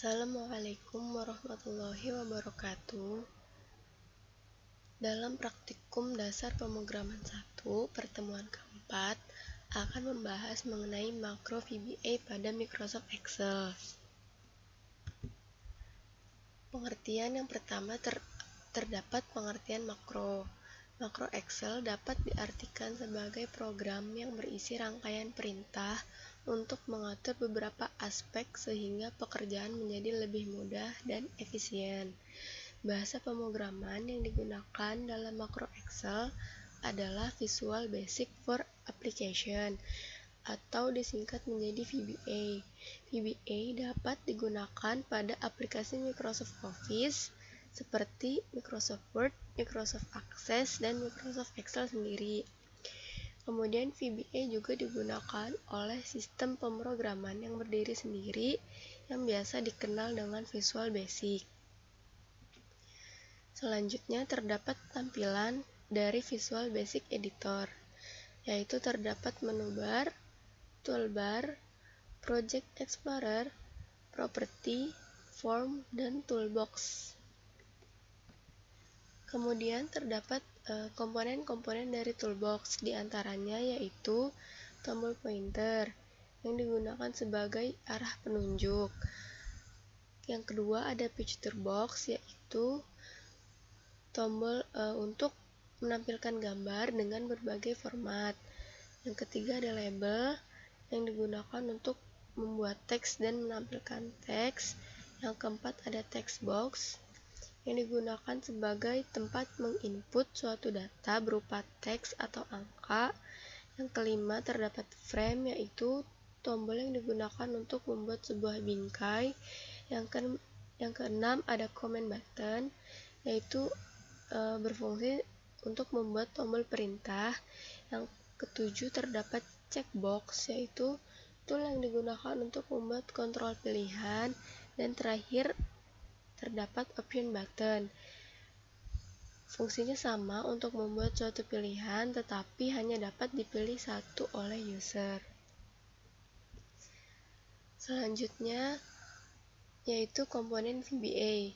Assalamualaikum warahmatullahi wabarakatuh. Dalam praktikum dasar pemrograman 1, pertemuan keempat akan membahas mengenai makro VBA pada Microsoft Excel. Pengertian yang pertama terdapat pengertian makro. Makro Excel dapat diartikan sebagai program yang berisi rangkaian perintah untuk mengatur beberapa aspek sehingga pekerjaan menjadi lebih mudah dan efisien. Bahasa pemrograman yang digunakan dalam makro Excel adalah Visual Basic for Application atau disingkat menjadi VBA. VBA dapat digunakan pada aplikasi Microsoft Office seperti Microsoft Word, Microsoft Access, dan Microsoft Excel sendiri. Kemudian VBA juga digunakan oleh sistem pemrograman yang berdiri sendiri yang biasa dikenal dengan Visual Basic. Selanjutnya terdapat tampilan dari Visual Basic Editor, yaitu terdapat menu bar, toolbar, Project Explorer, Property, Form, dan Toolbox. Kemudian terdapat komponen-komponen dari Toolbox, diantaranya yaitu tombol pointer yang digunakan sebagai arah penunjuk. Yang kedua ada Picture Box, yaitu tombol untuk menampilkan gambar dengan berbagai format. Yang ketiga ada label yang digunakan untuk membuat teks dan menampilkan teks. Yang keempat ada text box yang digunakan sebagai tempat menginput suatu data berupa teks atau angka. Yang kelima terdapat frame, yaitu tombol yang digunakan untuk membuat sebuah bingkai. Yang keenam ada comment button, yaitu berfungsi untuk membuat tombol perintah. Yang ketujuh terdapat checkbox, yaitu tool yang digunakan untuk membuat kontrol pilihan. Dan terakhir terdapat option button. Fungsinya sama untuk membuat suatu pilihan, tetapi hanya dapat dipilih satu oleh user. Selanjutnya yaitu komponen VBA.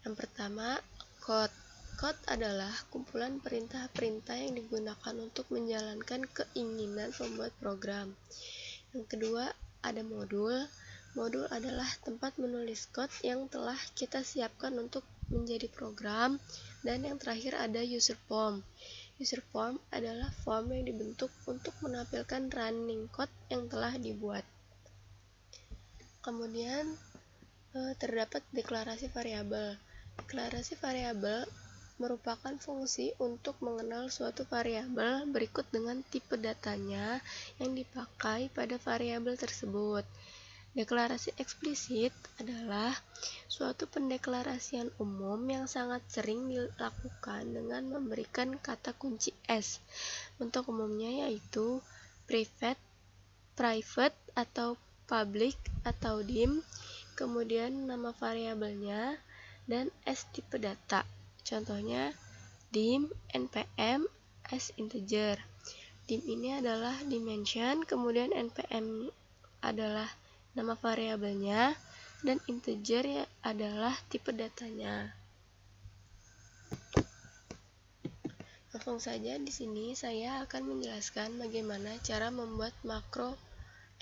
Yang pertama, code. Code adalah kumpulan perintah-perintah yang digunakan untuk menjalankan keinginan pembuat program. Yang kedua, ada modul. Modul adalah tempat menulis code yang telah kita siapkan untuk menjadi program. Dan yang terakhir ada user form. User form adalah form yang dibentuk untuk menampilkan running code yang telah dibuat. Kemudian terdapat deklarasi variabel. Deklarasi variabel merupakan fungsi untuk mengenal suatu variabel berikut dengan tipe datanya yang dipakai pada variabel tersebut. Deklarasi eksplisit adalah suatu pendeklarasian umum yang sangat sering dilakukan dengan memberikan kata kunci S. Bentuk umumnya yaitu private atau public atau dim, kemudian nama variabelnya, dan S tipe data. Contohnya dim, npm, S integer. Dim ini adalah dimension, kemudian npm adalah nama variabelnya, dan integer adalah tipe datanya. Langsung saja di sini saya akan menjelaskan bagaimana cara membuat makro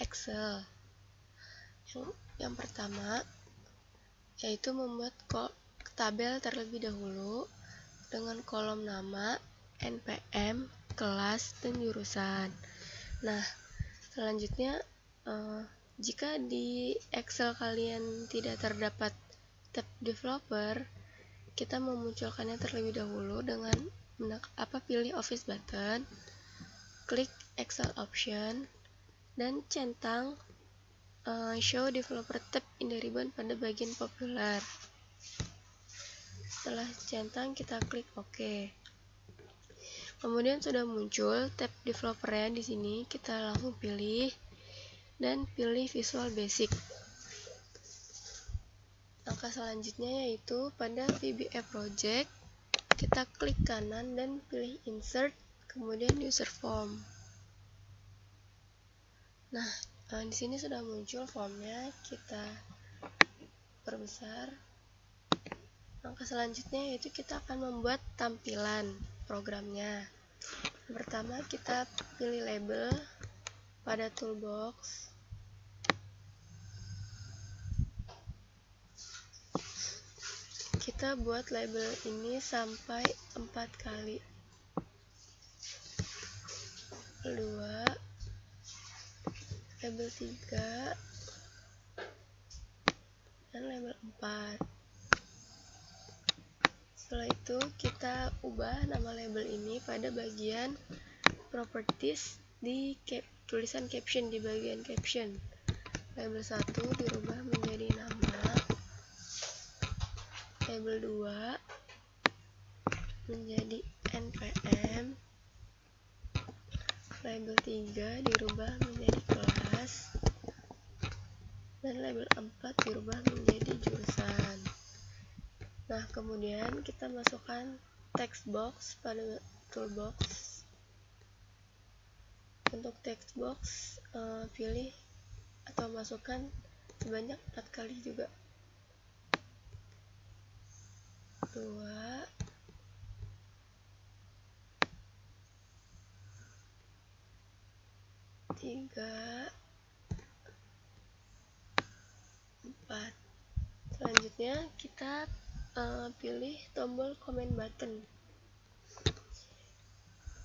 Excel. Yang pertama yaitu membuat tabel terlebih dahulu dengan kolom nama, npm, kelas, dan jurusan. Nah, selanjutnya jika di Excel kalian tidak terdapat tab developer, kita memunculkannya terlebih dahulu dengan pilih Office button, klik Excel option, dan centang show developer tab in the ribbon pada bagian popular. Setelah centang, kita klik OK. Kemudian sudah muncul tab developer-nya di sini, kita langsung pilih dan pilih Visual Basic. Langkah selanjutnya yaitu pada VBA Project, kita klik kanan dan pilih Insert, kemudian User Form. Nah, di sini sudah muncul formnya, kita perbesar. Langkah selanjutnya yaitu kita akan membuat tampilan programnya. Pertama kita pilih label pada toolbox. Kita buat label ini sampai 4 kali. 2, label 3, dan label 4. Setelah itu kita ubah nama label ini pada bagian properties di tulisan caption, di bagian caption. Label 1 dirubah menjadi nama, label 2 menjadi npm, label 3 dirubah menjadi kelas, dan label 4 dirubah menjadi jurusan. Nah, kemudian kita masukkan text box pada toolbox. Untuk text box, pilih atau masukkan sebanyak 4 kali juga. 2, 3, 4. Selanjutnya kita pilih tombol comment button.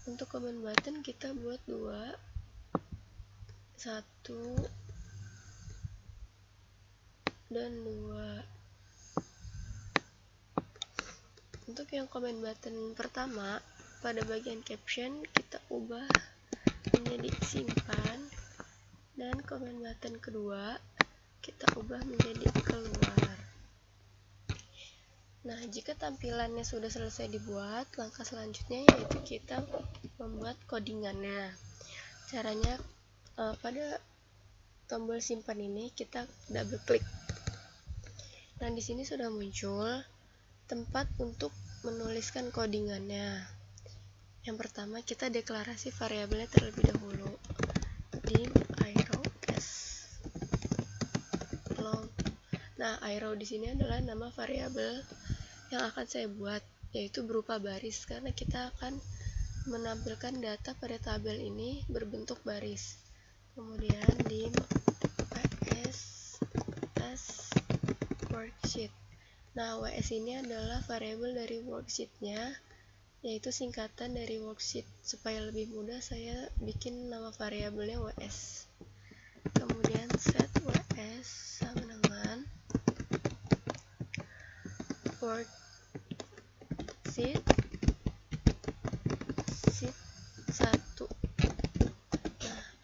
Untuk comment button kita buat 2, 1, dan 2. Untuk yang comment button pertama, pada bagian caption kita ubah menjadi simpan, dan comment button kedua kita ubah menjadi keluar. Nah, jika tampilannya sudah selesai dibuat, langkah selanjutnya yaitu kita membuat codingannya. Caranya, pada tombol simpan ini kita double klik. Nah, di sini sudah muncul tempat untuk menuliskan codingannya. Yang pertama, kita deklarasi variabelnya terlebih dahulu. Dim arrow s long. Nah, arrow di sini adalah nama variabel yang akan saya buat, yaitu berupa baris, karena kita akan menampilkan data pada tabel ini berbentuk baris. Kemudian dim ws worksheet. Nah, ws ini adalah variabel dari worksheet-nya, yaitu singkatan dari worksheet. Supaya lebih mudah, saya bikin nama variabelnya ws. Kemudian set ws sama dengan worksheet sheet 1.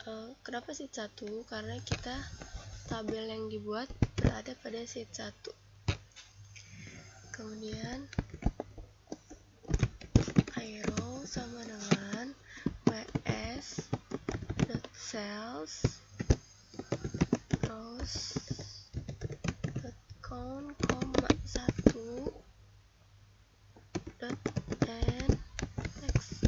Nah, kenapa sheet 1? Karena kita tabel yang dibuat berada pada sheet 1. Kemudian arrow sama dengan ws.cells rows count, 1 and text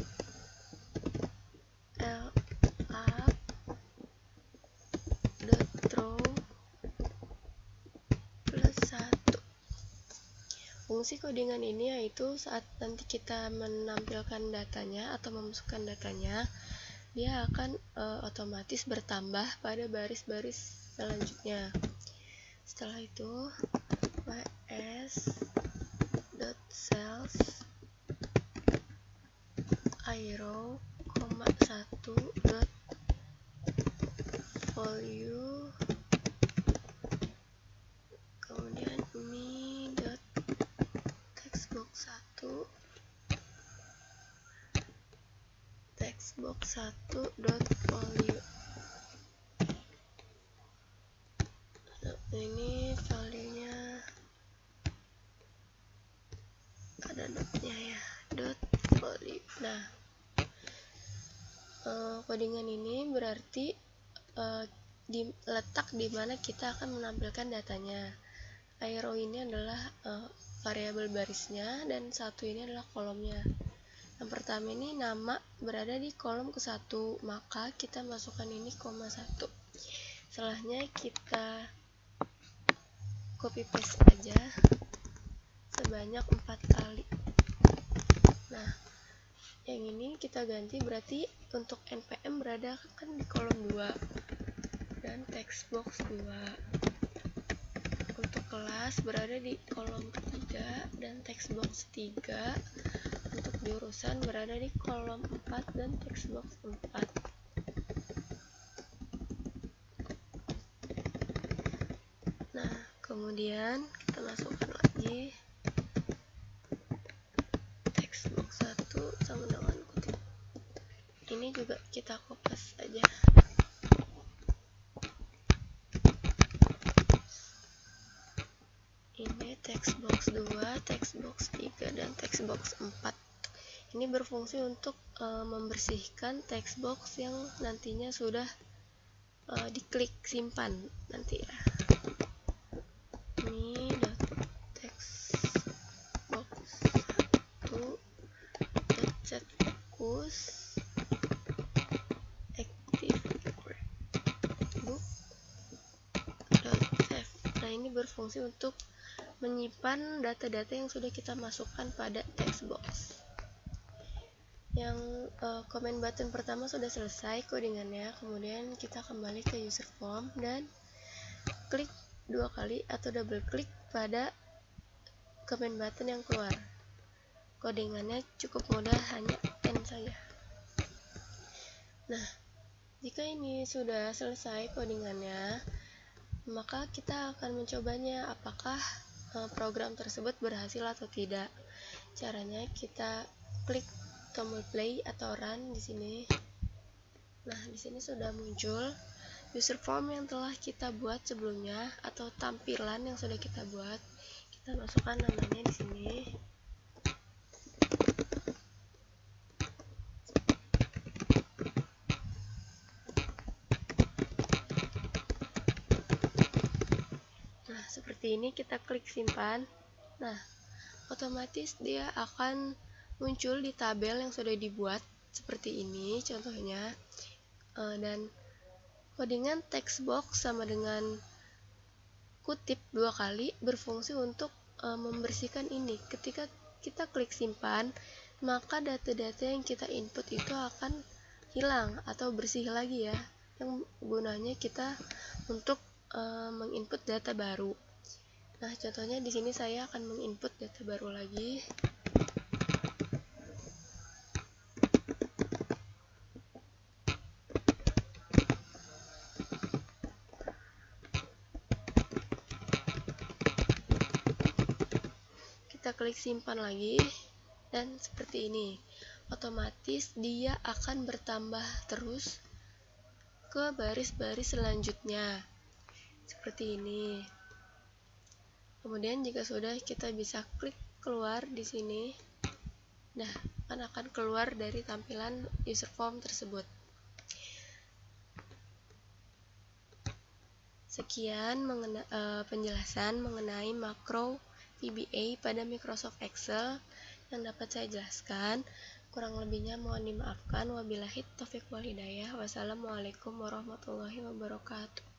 up.row plus 1. Fungsi codingan ini yaitu saat nanti kita menampilkan datanya atau memasukkan datanya, dia akan otomatis bertambah pada baris-baris selanjutnya. Setelah itu ws.cells arrow, 1.value, kemudian textbox 1.value. Nah, ini value-nya ada dotnya ya, dot value. Nah, codingan ini berarti letak di mana kita akan menampilkan datanya. Arrow ini adalah variabel barisnya, dan 1 ini adalah kolomnya. Yang pertama ini nama berada di kolom ke-1, maka kita masukkan ini koma 1. Setelahnya kita copy paste aja sebanyak 4 kali. Nah, yang ini kita ganti, berarti untuk npm berada kan di kolom 2 dan text box 2. Untuk kelas berada di kolom ketiga dan text box 3. Untuk jurusan berada di kolom 4 dan text box 4. Nah, kemudian kita masukkan lagi text box 1 sama dengan kutip. Ini juga kita kopas aja. Ini text box 2, text box 3, dan text box 4. Ini berfungsi untuk membersihkan text box yang nantinya sudah diklik simpan nanti ya. Ini text box 1 set fokus active book save. Nah, ini berfungsi untuk menyimpan data-data yang sudah kita masukkan pada text box. Yang comment button pertama sudah selesai codingannya. Kemudian kita kembali ke user form dan klik 2 kali atau double klik pada comment button yang keluar. Codingannya cukup mudah, hanya N saja. Nah, jika ini sudah selesai codingannya, maka kita akan mencobanya apakah program tersebut berhasil atau tidak. Caranya kita klik tombol play atau run di sini. Nah, di sini sudah muncul user form yang telah kita buat sebelumnya atau tampilan yang sudah kita buat. Kita masukkan namanya di sini. Nah, seperti ini kita klik simpan. Nah, otomatis dia akan muncul di tabel yang sudah dibuat seperti ini contohnya. Dan codingan text box sama dengan kutip 2 kali berfungsi untuk membersihkan ini. Ketika kita klik simpan, maka data-data yang kita input itu akan hilang atau bersih lagi ya, yang gunanya kita untuk menginput data baru. Nah, contohnya di sini saya akan menginput data baru lagi. Kita klik simpan lagi dan seperti ini. Otomatis dia akan bertambah terus ke baris-baris selanjutnya. Seperti ini. Kemudian jika sudah, kita bisa klik keluar di sini. Nah, akan keluar dari tampilan user form tersebut. Sekian penjelasan mengenai makro VBA pada Microsoft Excel yang dapat saya jelaskan. Kurang lebihnya mohon dimaafkan. Wabillahi taufiq wal hidayah. Wassalamualaikum warahmatullahi wabarakatuh.